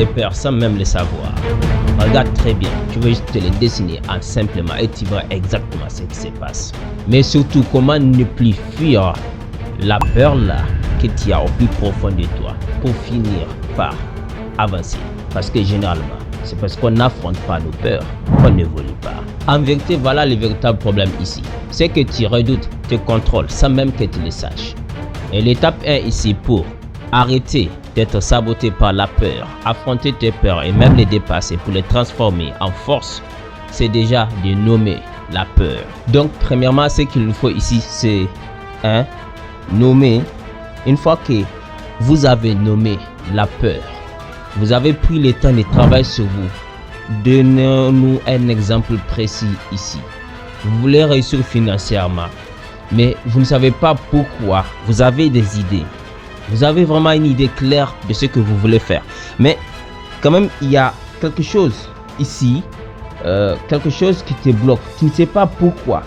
tes peurs sans même le savoir. Regarde très bien, je vais juste te les dessiner simplement et tu vois exactement ce qui se passe. Mais surtout, comment ne plus fuir la peur là que tu as au plus profond de toi pour finir par avancer. Parce que généralement, c'est parce qu'on n'affronte pas nos peurs qu'on n'évolue pas. En vérité, voilà le véritable problème ici. C'est que tu redoutes tes contrôles sans même que tu le saches. Et l'étape 1 ici pour arrêter d'être saboté par la peur, affronter tes peurs et même les dépasser pour les transformer en force, c'est déjà de nommer la peur. Donc premièrement, ce qu'il nous faut ici, c'est nommer. Une fois que vous avez nommé la peur, vous avez pris le temps de travailler sur vous. Donnez-nous un exemple précis ici. Vous voulez réussir financièrement, mais vous ne savez pas pourquoi. Vous avez des idées. Vous avez vraiment une idée claire de ce que vous voulez faire. Mais quand même, il y a quelque chose ici, quelque chose qui te bloque. Tu ne sais pas pourquoi.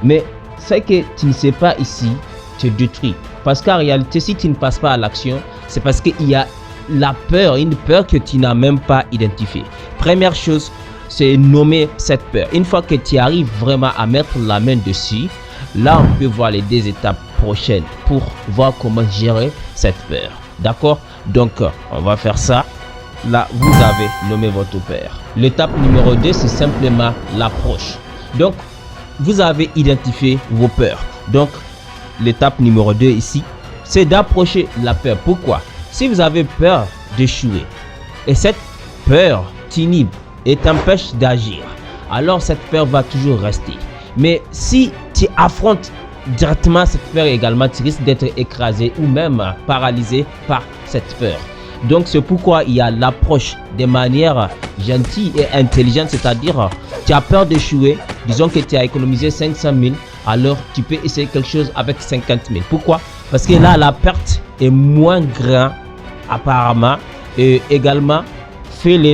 Mais ce que tu ne sais pas ici te détruit. Parce qu'en réalité, si tu ne passes pas à l'action, c'est parce qu'il y a la peur, une peur que tu n'as même pas identifiée. Première chose, c'est nommer cette peur. Une fois que tu arrives vraiment à mettre la main dessus, là on peut voir les 2 étapes prochaines pour voir comment gérer cette peur. D'accord? Donc on va faire ça. Là vous avez nommé votre peur. L'étape numéro 2, c'est simplement l'approche. Donc vous avez identifié vos peurs. Donc l'étape numéro 2 ici, c'est d'approcher la peur. Pourquoi? Si vous avez peur d'échouer et cette peur t'inhibe et t'empêche d'agir, alors cette peur va toujours rester. Mais si tu affrontes directement cette peur également, tu risques d'être écrasé ou même paralysé par cette peur. Donc c'est pourquoi il y a l'approche de manière gentille et intelligente, c'est-à-dire tu as peur d'échouer, disons que tu as économisé 500 000, alors tu peux essayer quelque chose avec 50 000. Pourquoi? Parce que là la perte est moins grande apparemment et également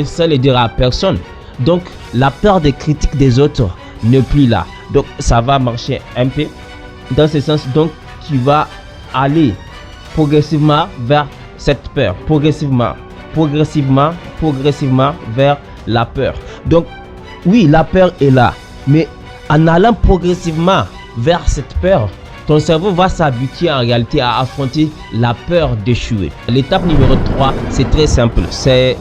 ça le dire à personne. Donc la peur des critiques des autres n'est plus là. Donc ça va marcher un peu dans ce sens. Donc tu vas aller progressivement vers cette peur, progressivement vers la peur. Donc oui, la peur est là, mais en allant progressivement vers cette peur, ton cerveau va s'habituer en réalité à affronter la peur d'échouer. L'étape numéro 3, c'est très simple. C'est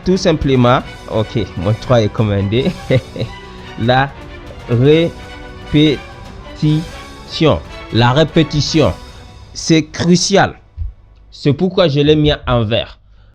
tout simplement, ok, mon 3 est commandé, la répétition. La répétition, c'est crucial. C'est pourquoi je l'ai mis en vert.